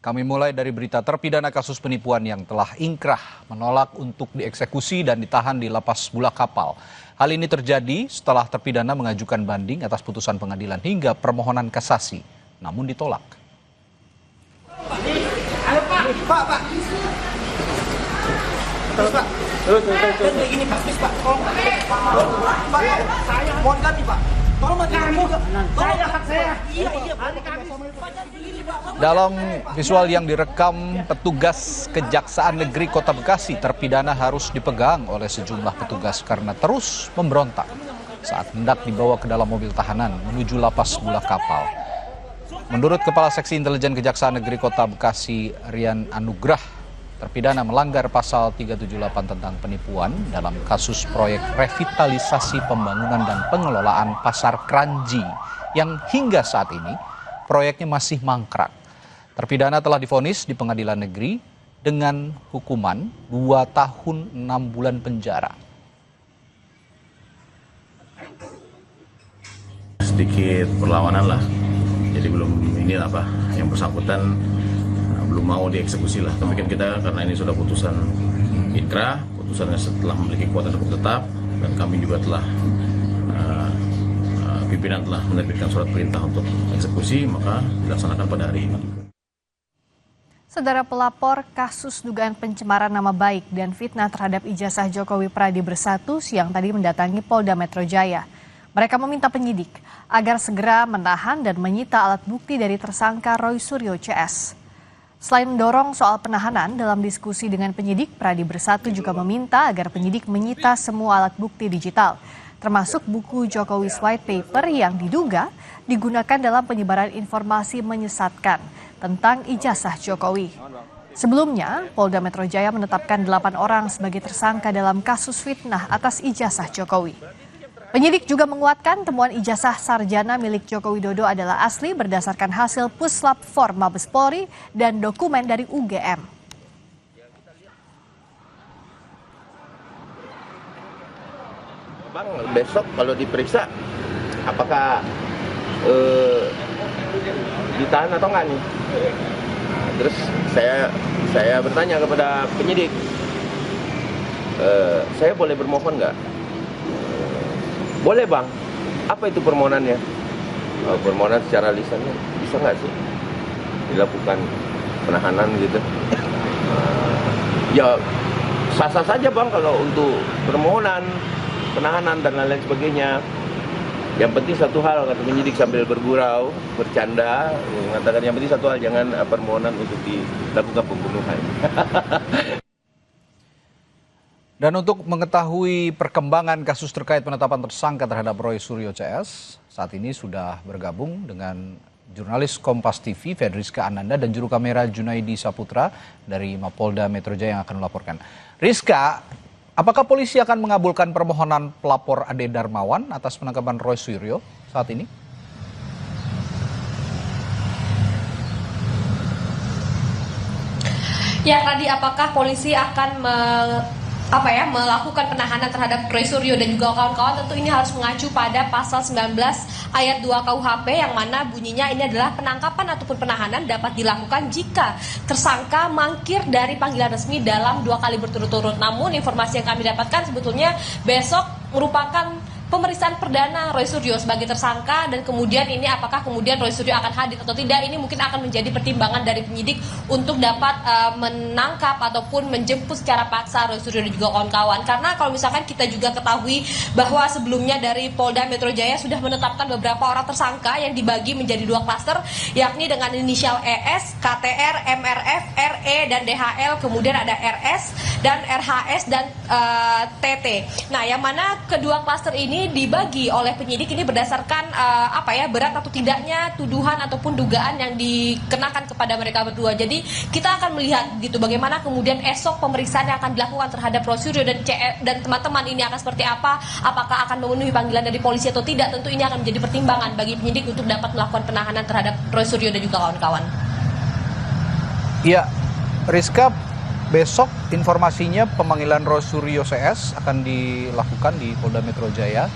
Kami mulai dari berita terpidana kasus penipuan yang telah ingkrah menolak untuk dieksekusi dan ditahan di lapas Bulak Kapal. Hal ini terjadi setelah terpidana mengajukan banding atas putusan pengadilan hingga permohonan kasasi, namun ditolak. Pak. Terus. Begini Pak, please Pak. Tolong Pak. Saya mohon kami Pak. Tolong kami. Saya hak saya. Iya. Dalam visual yang direkam petugas Kejaksaan Negeri Kota Bekasi, terpidana harus dipegang oleh sejumlah petugas karena terus memberontak saat hendak dibawa ke dalam mobil tahanan menuju lapas Bulak Kapal. Menurut Kepala Seksi Intelijen Kejaksaan Negeri Kota Bekasi, Rian Anugrah, terpidana melanggar pasal 378 tentang penipuan dalam kasus proyek revitalisasi pembangunan dan pengelolaan Pasar Kranji yang hingga saat ini proyeknya masih mangkrak. Terpidana telah divonis di pengadilan negeri dengan hukuman 2 tahun 6 bulan penjara. Sedikit perlawanan lah, jadi belum ini apa yang bersangkutan belum mau dieksekusi lah. Tapi kan kita karena ini sudah putusan inkrah, putusannya setelah memiliki kekuatan hukum tetap, dan kami juga telah pimpinan telah menerbitkan surat perintah untuk eksekusi, maka dilaksanakan pada hari ini. Saudara, pelapor kasus dugaan pencemaran nama baik dan fitnah terhadap ijazah Jokowi Pradi Bersatu siang tadi mendatangi Polda Metro Jaya. Mereka meminta penyidik agar segera menahan dan menyita alat bukti dari tersangka Roy Suryo CS. Selain mendorong soal penahanan, dalam diskusi dengan penyidik, Pradi Bersatu juga meminta agar penyidik menyita semua alat bukti digital, termasuk buku Jokowi's White Paper yang diduga digunakan dalam penyebaran informasi menyesatkan tentang ijazah Jokowi. Sebelumnya, Polda Metro Jaya menetapkan 8 orang sebagai tersangka dalam kasus fitnah atas ijazah Jokowi. Penyidik juga menguatkan temuan ijazah sarjana milik Joko Widodo adalah asli berdasarkan hasil Puslap 4 Mabes Polri dan dokumen dari UGM. Bang, besok kalau diperiksa, apakah ditahan atau enggak nih? Terus saya bertanya kepada penyidik, saya boleh bermohon nggak? Boleh bang. Apa itu permohonannya? Permohonan secara lisannya bisa nggak sih dilakukan penahanan gitu? Ya sah-sah saja bang kalau untuk permohonan, penahanan dan lain-lain sebagainya. Yang penting satu hal, kata penyidik sambil bergurau, bercanda, mengatakan yang penting satu hal, jangan permohonan untuk dilakukan pembunuhan. Dan untuk mengetahui perkembangan kasus terkait penetapan tersangka terhadap Roy Suryo CS, saat ini sudah bergabung dengan jurnalis Kompas TV Fedriska Ananda dan juru kamera Junaidi Saputra dari Mapolda Metro Jaya yang akan melaporkan. Rizka, apakah polisi akan mengabulkan permohonan pelapor Ade Darmawan atas penangkapan Roy Suryo saat ini? Ya, tadi apakah polisi akan melakukan penahanan terhadap Roy Suryo dan juga kawan-kawan? Tentu ini harus mengacu pada pasal 19 ayat 2 KUHP yang mana bunyinya ini adalah penangkapan ataupun penahanan dapat dilakukan jika tersangka mangkir dari panggilan resmi dalam 2 kali berturut-turut. Namun informasi yang kami dapatkan sebetulnya besok merupakan pemeriksaan perdana Roy Suryo sebagai tersangka, dan kemudian ini apakah kemudian Roy Suryo akan hadir atau tidak, ini mungkin akan menjadi pertimbangan dari penyidik untuk dapat menangkap ataupun menjemput secara paksa Roy Suryo dan juga kawan-kawan. Karena kalau misalkan kita juga ketahui bahwa sebelumnya dari Polda Metro Jaya sudah menetapkan beberapa orang tersangka yang dibagi menjadi 2 klaster, yakni dengan inisial ES, KTR, MRF, RE, dan DHL, kemudian ada RS dan RHS dan TT. Nah, yang mana kedua klaster ini dibagi oleh penyidik ini berdasarkan berat atau tidaknya tuduhan ataupun dugaan yang dikenakan kepada mereka berdua. Jadi kita akan melihat gitu bagaimana kemudian esok pemeriksaan yang akan dilakukan terhadap Roy Suryo dan teman-teman ini akan seperti apa, apakah akan memenuhi panggilan dari polisi atau tidak. Tentu ini akan menjadi pertimbangan bagi penyidik untuk dapat melakukan penahanan terhadap Roy Suryo dan juga kawan-kawan. Ya, Rizka, besok informasinya pemanggilan Roy Suryo CS akan dilakukan di Polda Metro Jaya.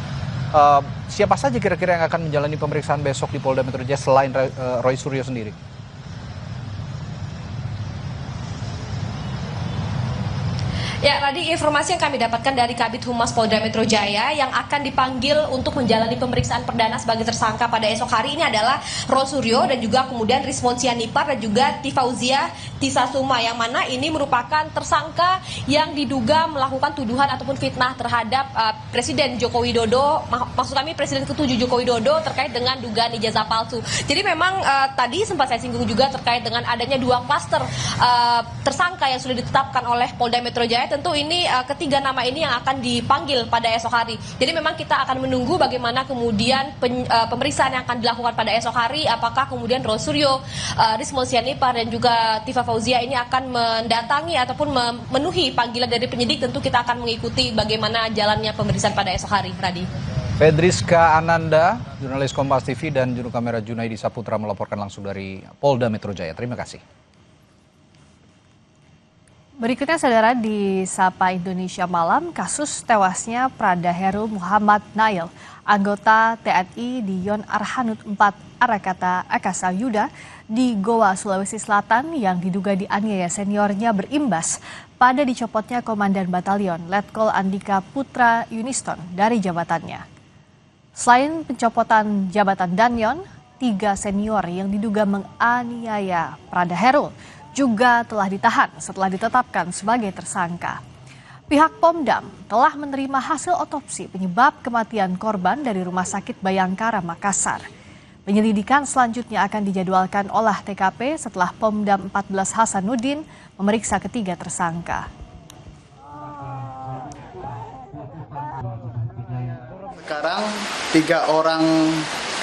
Siapa saja kira-kira yang akan menjalani pemeriksaan besok di Polda Metro Jaya selain Roy Suryo sendiri? Ya, tadi informasi yang kami dapatkan dari Kabid Humas Polda Metro Jaya yang akan dipanggil untuk menjalani pemeriksaan perdana sebagai tersangka pada esok hari ini adalah Rosuryo dan juga kemudian Rismon Sianipar dan juga Tifauzia Tisasuma, yang mana ini merupakan tersangka yang diduga melakukan tuduhan ataupun fitnah terhadap Presiden Joko Widodo, maksud kami Presiden ke-7 Joko Widodo terkait dengan dugaan ijazah palsu. Jadi memang tadi sempat saya singgung juga terkait dengan adanya 2 klaster tersangka yang sudah ditetapkan oleh Polda Metro Jaya. Tentu ini ketiga nama ini yang akan dipanggil pada esok hari. Jadi memang kita akan menunggu bagaimana kemudian pemeriksaan yang akan dilakukan pada esok hari. Apakah kemudian Rosuryo, Rismon Sianipar dan juga Tifa Fauzia ini akan mendatangi ataupun memenuhi panggilan dari penyidik. Tentu kita akan mengikuti bagaimana jalannya pemeriksaan pada esok hari. Radi. Fedriska Ananda, jurnalis Kompas TV dan juru kamera Junaidi Saputra melaporkan langsung dari Polda Metro Jaya. Terima kasih. Berikutnya saudara, di Sapa Indonesia Malam, kasus tewasnya Prada Heru Muhammad Nail, anggota TNI di Yon Arhanud 4 Arakata Akasa Yuda di Goa, Sulawesi Selatan yang diduga dianiaya seniornya berimbas pada dicopotnya Komandan Batalion Letkol Andika Putra Yuniston dari jabatannya. Selain pencopotan jabatan Danyon, 3 senior yang diduga menganiaya Prada Heru juga telah ditahan setelah ditetapkan sebagai tersangka. Pihak Pomdam telah menerima hasil otopsi penyebab kematian korban dari Rumah Sakit Bayangkara, Makassar. Penyelidikan selanjutnya akan dijadwalkan olah TKP setelah Pomdam 14 Hasanuddin memeriksa ketiga tersangka. Sekarang 3 orang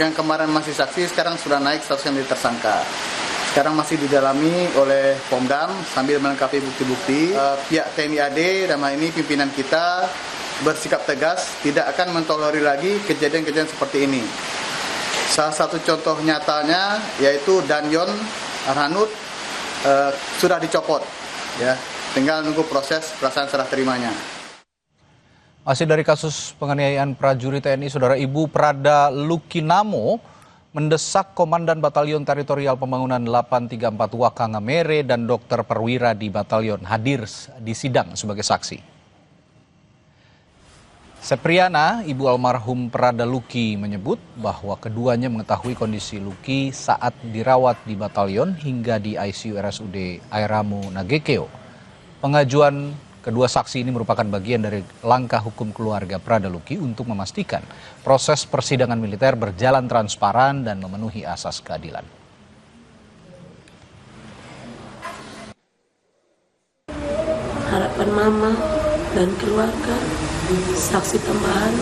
yang kemarin masih saksi sekarang sudah naik statusnya menjadi tersangka. Sekarang masih didalami oleh Pomdam sambil melengkapi bukti-bukti. Pihak TNI AD dan ini pimpinan kita bersikap tegas tidak akan mentolerir lagi kejadian-kejadian seperti ini. Salah satu contoh nyatanya yaitu Danyon Arhanud sudah dicopot, ya, tinggal nunggu proses pelaksanaan serah terimanya. Masih dari kasus penganiayaan prajurit TNI, saudara, Ibu Prada Lukinamo mendesak Komandan Batalion Teritorial Pembangunan 834 Wakangamere dan Dr. Perwira di Batalion hadir di sidang sebagai saksi. Sepriana, ibu almarhum Prada Luki, menyebut bahwa keduanya mengetahui kondisi Luki saat dirawat di batalion hingga di ICU RSUD Airamu Nagekeo. Pengajuan kedua saksi ini merupakan bagian dari langkah hukum keluarga Prada Luki untuk memastikan proses persidangan militer berjalan transparan dan memenuhi asas keadilan. Harapan Mama dan keluarga, saksi tambahan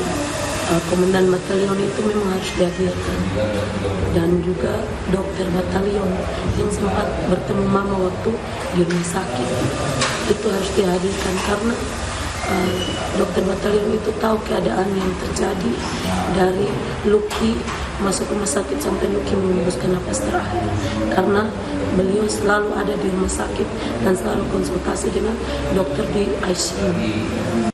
Komandan Batalion itu memang harus dihadirkan, dan juga dokter batalion yang sempat bertemu Mama waktu di rumah sakit itu harus dihadirkan karena dokter batalion itu tahu keadaan yang terjadi dari Luki masuk rumah sakit sampai Luki mengembuskan napas terakhir, karena beliau selalu ada di rumah sakit dan selalu konsultasi dengan dokter di ICU.